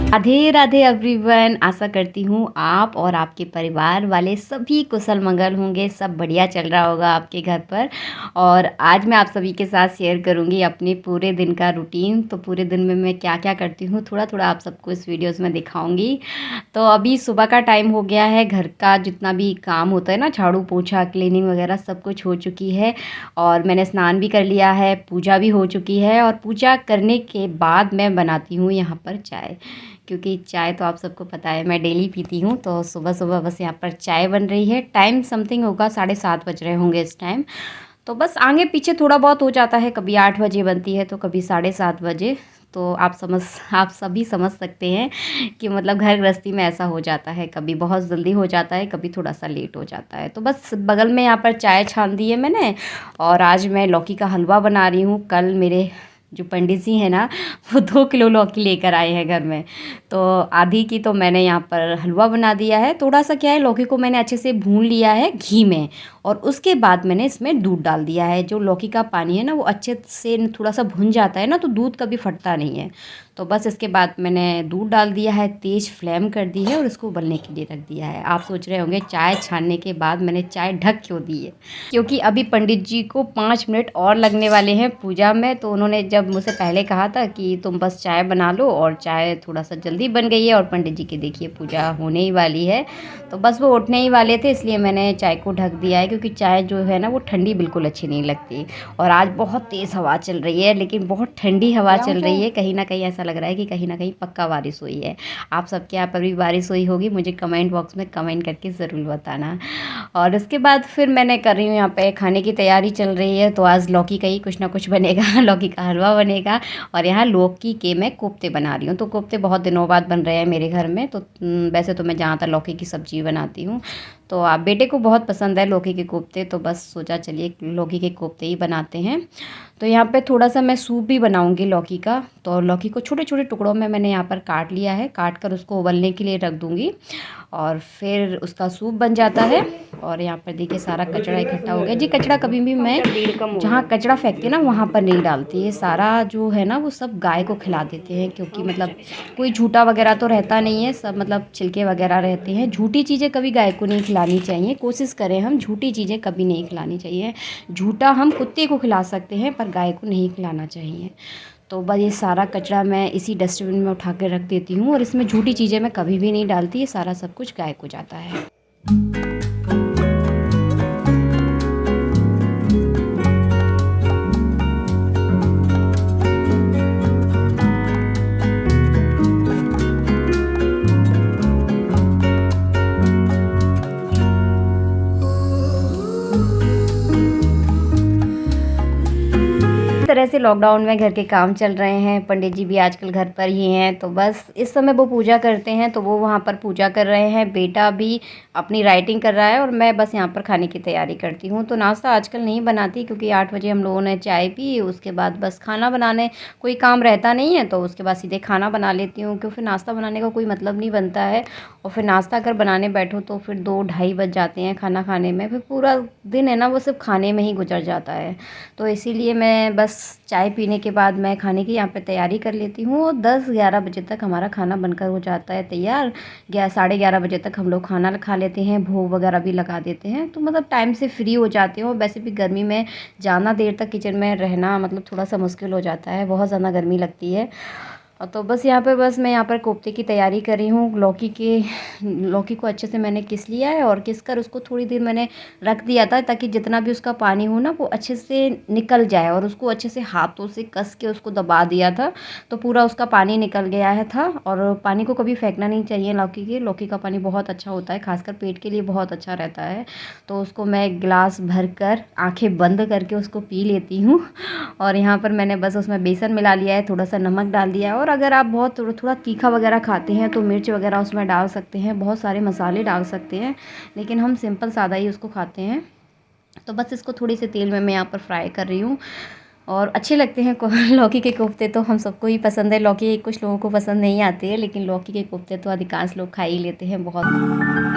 Radhe Radhe everyone. आशा करती हूँ आप और आपके परिवार वाले सभी कुशल मंगल होंगे, सब बढ़िया चल रहा होगा आपके घर पर। और आज मैं आप सभी के साथ शेयर करूँगी अपने पूरे दिन का रूटीन। तो पूरे दिन में मैं क्या क्या करती हूँ थोड़ा थोड़ा आप सबको इस वीडियोस में दिखाऊंगी। तो अभी सुबह का टाइम हो गया है, घर का जितना भी काम होता है ना, झाड़ू पोछा क्लीनिंग वगैरह सब कुछ हो चुकी है। और मैंने स्नान भी कर लिया है, पूजा भी हो चुकी है। और पूजा करने के बाद मैं बनाती हूँ यहाँ पर चाय, क्योंकि चाय तो आप सबको पता है मैं डेली पीती हूँ। तो सुबह सुबह बस यहाँ पर चाय बन रही है। टाइम समथिंग होगा 7:30 बज रहे होंगे इस टाइम। तो बस आगे पीछे थोड़ा बहुत हो जाता है, कभी 8 बजे बनती है तो कभी 7:30 बजे। तो आप सभी समझ सकते हैं कि मतलब घर गृहस्थी में ऐसा हो जाता है, कभी बहुत जल्दी हो जाता है, कभी थोड़ा सा लेट हो जाता है। तो बस बगल में यहाँ पर चाय छान दी है मैंने। और आज मैं लौकी का हलवा बना रही हूँ। कल मेरे जो पंडित जी हैं ना, वो 2 किलो लौकी लेकर आए हैं घर में। तो आधी की तो मैंने यहाँ पर हलवा बना दिया है। थोड़ा सा क्या है, लौकी को मैंने अच्छे से भून लिया है घी में, और उसके बाद मैंने इसमें दूध डाल दिया है। जो लौकी का पानी है ना, वो अच्छे से थोड़ा सा भुन जाता है ना, तो दूध कभी फटता नहीं है। तो बस इसके बाद मैंने दूध डाल दिया है, तेज़ फ्लेम कर दी है और इसको उबलने के लिए रख दिया है। आप सोच रहे होंगे चाय छानने के बाद मैंने चाय ढक क्यों दी है, क्योंकि अभी पंडित जी को 5 मिनट और लगने वाले हैं पूजा में। तो उन्होंने जब मुझसे पहले कहा था कि तुम बस चाय बना लो, और चाय थोड़ा सा जल्दी बन गई है और पंडित जी की देखिए पूजा होने ही वाली है। तो बस वो उठने ही वाले थे, इसलिए मैंने चाय को ढक दिया है, क्योंकि चाय जो है ना वो ठंडी बिल्कुल अच्छी नहीं लगती। और आज बहुत तेज़ हवा चल रही है, लेकिन बहुत ठंडी हवा चल रही है। कहीं ना कहीं ऐसा लग रहा है कि कहीं ना कहीं पक्का बारिश हुई है। आप सबके यहाँ पर भी बारिश हुई होगी, मुझे कमेंट बॉक्स में कमेंट करके ज़रूर बताना। और उसके बाद फिर मैंने कर रही हूँ यहाँ पे खाने की तैयारी चल रही है। तो आज लौकी का ही कुछ ना कुछ बनेगा लौकी का हलवा बनेगा। और यहाँ लौकी के मैं कोफ्ते बना रही हूँ। तो कोफ्ते बहुत दिनों बाद बन रहे हैं मेरे घर में। तो वैसे तो मैं ज़्यादातर लौकी की सब्ज़ी बनाती हूँ। तो आप बेटे को बहुत पसंद है लौकी के कोफ्ते, तो बस सोचा चलिए लौकी के कोफ्ते ही बनाते हैं। तो यहाँ पे थोड़ा सा मैं सूप भी बनाऊंगी लौकी का। तो लौकी को छोटे छोटे टुकड़ों में मैंने यहाँ पर काट लिया है, काट कर उसको उबलने के लिए रख दूँगी, और फिर उसका सूप बन जाता है। और यहाँ पर देखिए सारा कचरा इकट्ठा हो गया जी। कचरा कभी भी मैं जहाँ कचरा फेंकते हैं ना वहाँ पर नहीं डालती। ये सारा जो है ना वो सब गाय को खिला देते हैं, क्योंकि मतलब कोई झूठा वगैरह तो रहता नहीं है, सब मतलब छिलके वगैरह रहते हैं। झूठी चीज़ें कभी गाय को नहीं खिलानी चाहिए, कोशिश करें हम झूठी चीज़ें कभी नहीं खिलानी चाहिए। झूठा हम कुत्ते को खिला सकते हैं पर गाय को नहीं खिलाना चाहिए। तो बस ये सारा कचरा मैं इसी डस्टबिन में उठा के रख देती हूँ, और इसमें झूठी चीज़ें मैं कभी भी नहीं डालती। ये सारा सब कुछ गाय को जाता है। तरह से लॉकडाउन में घर के काम चल रहे हैं। पंडित जी भी आजकल घर पर ही हैं, तो बस इस समय वो पूजा करते हैं, तो वो वहाँ पर पूजा कर रहे हैं। बेटा भी अपनी राइटिंग कर रहा है, और मैं बस यहाँ पर खाने की तैयारी करती हूँ। तो नाश्ता आजकल नहीं बनाती, क्योंकि 8 बजे हम लोगों ने चाय पी, उसके बाद बस खाना बनाने कोई काम रहता नहीं है, तो उसके बाद सीधे खाना बना लेती हूँ, क्योंकि फिर नाश्ता बनाने का कोई मतलब नहीं बनता है। और फिर नाश्ता अगर बनाने बैठो तो फिर 2-2:30 बज जाते हैं खाना खाने में। फिर पूरा दिन है ना वो सिर्फ खाने में ही गुजर जाता है। तो इसीलिए मैं बस चाय पीने के बाद मैं खाने की यहाँ पे तैयारी कर लेती हूँ, और 10-11 बजे तक हमारा खाना बनकर हो जाता है तैयार। 11-11:30 बजे तक हम लोग खाना खा लेते हैं, भोग वगैरह भी लगा देते हैं, तो मतलब टाइम से फ्री हो जाते हो। वैसे भी गर्मी में ज़्यादा देर तक किचन में रहना मतलब थोड़ा सा मुश्किल हो जाता है, बहुत ज़्यादा गर्मी लगती है। तो बस मैं यहाँ पर कोफ्ते की तैयारी कर रही हूँ। लौकी को अच्छे से मैंने किस लिया है, और किस कर उसको थोड़ी देर मैंने रख दिया था, ताकि जितना भी उसका पानी हो ना वो अच्छे से निकल जाए। और उसको अच्छे से हाथों से कस के उसको दबा दिया था, तो पूरा उसका पानी निकल गया है था। और पानी को कभी फेंकना नहीं चाहिए लौकी का पानी बहुत अच्छा होता है, खासकर पेट के लिए बहुत अच्छा रहता है। तो उसको मैं गिलास भर कर आँखें बंद करके उसको पी लेती हूँ। और यहाँ पर मैंने बस उसमें बेसन मिला लिया है, थोड़ा सा नमक डाल दिया है। और अगर आप बहुत थोड़ा तीखा वगैरह खाते हैं तो मिर्च वगैरह उसमें डाल सकते हैं, बहुत सारे मसाले डाल सकते हैं, लेकिन हम सिंपल सादा ही उसको खाते हैं। तो बस इसको थोड़ी सी तेल में मैं यहाँ पर फ्राई कर रही हूँ, और अच्छे लगते हैं लौकी के कोफ्ते। तो हम सबको ही पसंद है लौकी, कुछ लोगों को पसंद नहीं आते हैं, लेकिन लौकी के कोफ्ते तो अधिकांश लोग खा ही लेते हैं बहुत।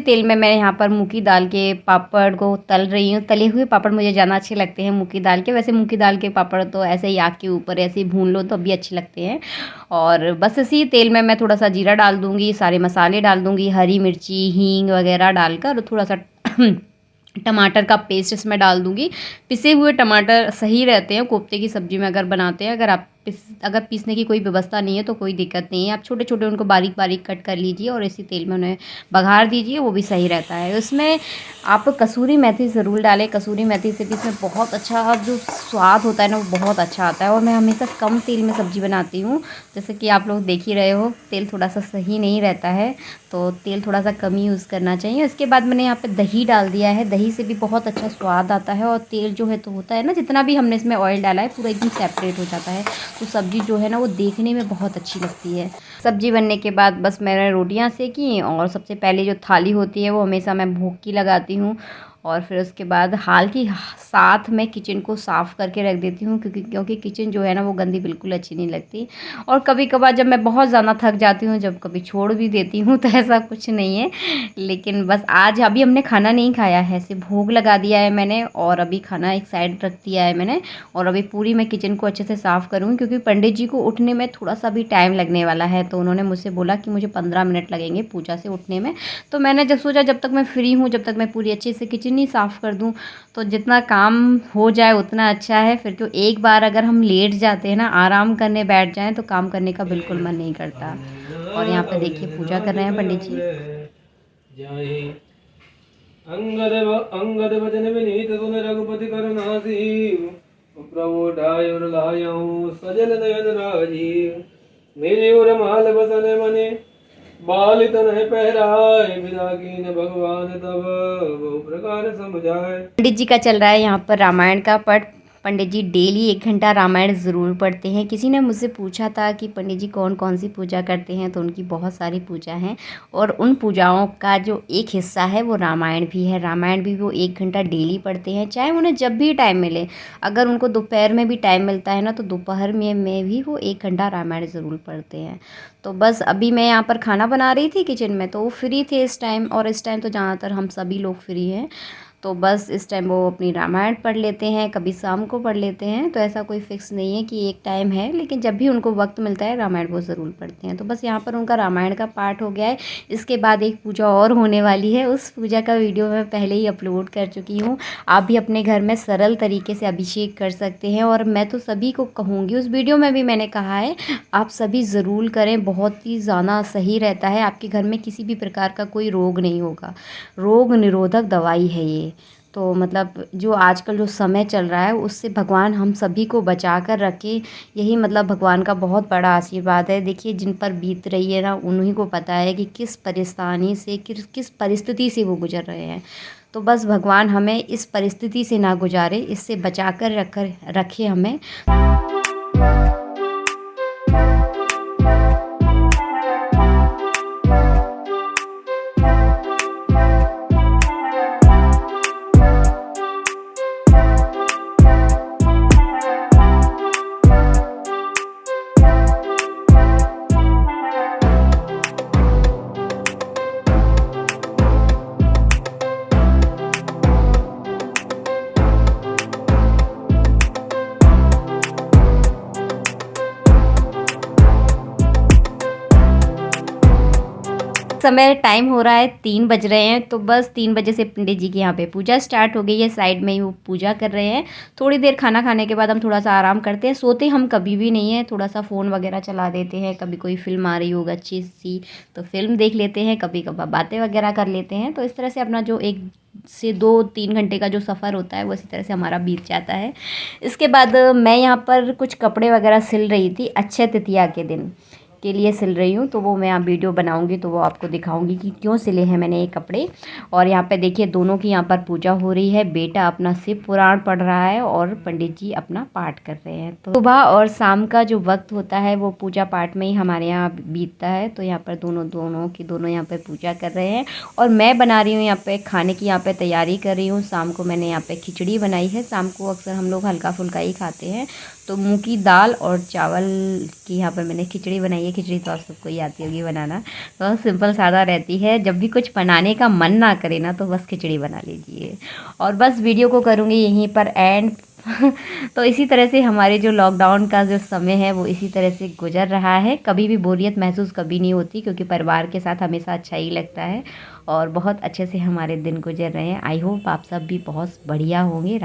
तेल में मैं यहाँ पर मूंग की दाल के पापड़ को तल रही हूँ। तले हुए पापड़ मुझे ज़्यादा अच्छे लगते हैं मूंग की दाल के। वैसे मूंग की दाल के पापड़ तो ऐसे ही आग के ऊपर ऐसे ही भून लो तो भी अच्छे लगते हैं। और बस इसी तेल में मैं थोड़ा सा जीरा डाल दूँगी, सारे मसाले डाल दूँगी, हरी मिर्ची, हींग वगैरह डालकर थोड़ा सा टमाटर का पेस्ट इसमें डाल दूँगी। पिसे हुए टमाटर सही रहते हैं कोफ्ते की सब्ज़ी में अगर बनाते हैं। अगर पीसने की कोई व्यवस्था नहीं है तो कोई दिक्कत नहीं है, आप छोटे छोटे उनको बारीक बारीक कट कर लीजिए और इसी तेल में उन्हें बघार दीजिए, वो भी सही रहता है। उसमें आप कसूरी मेथी ज़रूर डालें। कसूरी मेथी से भी इसमें बहुत अच्छा जो स्वाद होता है ना, वो बहुत अच्छा आता है। और मैं हमेशा कम तेल में सब्ज़ी बनाती हूँ, जैसे कि आप लोग देख ही रहे हो तेल थोड़ा सा सही नहीं रहता है, तो तेल थोड़ा सा कम ही यूज़ करना चाहिए। उसके बाद मैंने यहाँ पे दही डाल दिया है। दही से भी बहुत अच्छा स्वाद आता है और तेल जो है तो होता है ना, जितना भी हमने इसमें ऑयल डाला है पूरा एकदम सेपरेट हो जाता है, तो सब्ज़ी जो है ना वो देखने में बहुत अच्छी लगती है। सब्ज़ी बनने के बाद बस मैंने रोटियां सेकी और सबसे पहले जो थाली होती है वो हमेशा मैं भूख की लगाती हूँ। और फिर उसके बाद हाल की साथ में किचन को साफ़ करके रख देती हूँ, क्योंकि किचन जो है ना वो गंदी बिल्कुल अच्छी नहीं लगती। और कभी कभार जब मैं बहुत ज़्यादा थक जाती हूँ, जब कभी छोड़ भी देती हूँ, तो ऐसा कुछ नहीं है। लेकिन बस आज अभी हमने खाना नहीं खाया है, सिर्फ भोग लगा दिया है मैंने और अभी खाना एक साइड रख दिया है मैंने। और अभी पूरी मैं किचन को अच्छे से साफ़ करूँगी, क्योंकि पंडित जी को उठने में थोड़ा सा भी टाइम लगने वाला है। तो उन्होंने मुझसे बोला कि मुझे 15 मिनट लगेंगे पूजा से उठने में। तो मैंने जब सोचा जब तक मैं फ्री हूँ, जब तक मैं पूरी अच्छे से किचन ही साफ़ कर दूँ, तो जितना काम हो जाए उतना अच्छा है। फिर क्यों एक बार अगर हम लेट जाते हैं ना, आराम करने बैठ जाएं, तो काम करने का बिल्कुल मन नहीं करता। और यहाँ पे देखिए पूजा कर रहे हैं पंडित जी। अंगद वचन विनीत सुन रघुपति करुणासीव, प्रभु ढाय लायऊ सजल नयन राजीव, मेरे और माल बसन मने बाल तनह पहराए, विदाकीन भगवान तब बहु प्रकार समझाए। पंडित जी का चल रहा है यहाँ पर रामायण का पाठ। पंडित जी डेली 1 घंटा रामायण ज़रूर पढ़ते हैं। किसी ने मुझसे पूछा था कि पंडित जी कौन कौन सी पूजा करते हैं, तो उनकी बहुत सारी पूजा हैं और उन पूजाओं का जो एक हिस्सा है वो रामायण भी है। रामायण भी वो 1 घंटा डेली पढ़ते हैं, चाहे उन्हें जब भी टाइम मिले। अगर उनको दोपहर में भी टाइम मिलता है ना, तो दोपहर में भी वो 1 घंटा रामायण ज़रूर पढ़ते हैं। तो बस अभी मैं यहाँ पर खाना बना रही थी किचन में, तो वो फ्री थे इस टाइम, और इस टाइम तो ज़्यादातर हम सभी लोग फ्री हैं। तो बस इस टाइम वो अपनी रामायण पढ़ लेते हैं, कभी शाम को पढ़ लेते हैं। तो ऐसा कोई फ़िक्स नहीं है कि एक टाइम है, लेकिन जब भी उनको वक्त मिलता है रामायण वो ज़रूर पढ़ते हैं। तो बस यहाँ पर उनका रामायण का पाठ हो गया है। इसके बाद एक पूजा और होने वाली है, उस पूजा का वीडियो मैं पहले ही अपलोड कर चुकी हूँ। आप भी अपने घर में सरल तरीके से अभिषेक कर सकते हैं, और मैं तो सभी को कहूँगी, उस वीडियो में भी मैंने कहा है आप सभी ज़रूर करें, बहुत ही ज़्यादा सही रहता है। आपके घर में किसी भी प्रकार का कोई रोग नहीं होगा, रोग निरोधक दवाई है ये। तो मतलब जो आजकल जो समय चल रहा है उससे भगवान हम सभी को बचा कर रखे, यही मतलब भगवान का बहुत बड़ा आशीर्वाद है। देखिए जिन पर बीत रही है ना, उन्हीं को पता है कि किस परेशानी से किस परिस्थिति से वो गुजर रहे हैं। तो बस भगवान हमें इस परिस्थिति से ना गुजारे, इससे बचा कर रखे हमें। समय टाइम हो रहा है 3 बज रहे हैं। तो बस 3 बजे से पंडित जी के यहाँ पे पूजा स्टार्ट हो गई है, साइड में ही वो पूजा कर रहे हैं। थोड़ी देर खाना खाने के बाद हम थोड़ा सा आराम करते हैं। सोते हम कभी भी नहीं है, थोड़ा सा फ़ोन वगैरह चला देते हैं, कभी कोई फिल्म आ रही होगा अच्छी सी तो फिल्म देख लेते हैं, कभी कभार बातें वगैरह कर लेते हैं। तो इस तरह से अपना जो 1 से 2-3 घंटे का जो सफ़र होता है वो इसी तरह से हमारा बीत जाता है। इसके बाद मैं यहाँ पर कुछ कपड़े वगैरह सिल रही थी, अक्षय तृतीया के दिन के लिए सिल रही हूँ। तो वो मैं आप वीडियो बनाऊंगी तो वो आपको दिखाऊंगी कि क्यों सिले हैं मैंने ये कपड़े। और यहाँ पे देखिए दोनों की यहाँ पर पूजा हो रही है। बेटा अपना शिव पुराण पढ़ रहा है और पंडित जी अपना पाठ कर रहे हैं। तो सुबह और शाम का जो वक्त होता है वो पूजा पाठ में ही हमारे यहाँ बीतता है। तो यहाँ पर दोनों यहाँ पर पूजा कर रहे हैं और मैं बना रही हूँ यहाँ पे खाने की यहाँ पे तैयारी कर रही हूँ। शाम को मैंने यहाँ पे खिचड़ी बनाई है। शाम को अक्सर हम लोग हल्का फुल्का ही खाते हैं, तो मूंग की दाल और चावल की यहाँ पर मैंने खिचड़ी बनाई है। है। खिचड़ी तो आप सबको ही आती होगी बनाना, बहुत सिंपल सादा रहती है। जब भी कुछ बनाने का मन ना करे ना, तो बस खिचड़ी बना लीजिए। और बस वीडियो को करूँगी यहीं पर एंड। तो इसी तरह से हमारे जो लॉकडाउन का जो समय है वो इसी तरह से गुजर रहा है। कभी भी बोरियत महसूस कभी नहीं होती, क्योंकि परिवार के साथ हमेशा अच्छा ही लगता है और बहुत अच्छे से हमारे दिन गुजर रहे हैं। आई होप आप सब भी बहुत बढ़िया होंगे।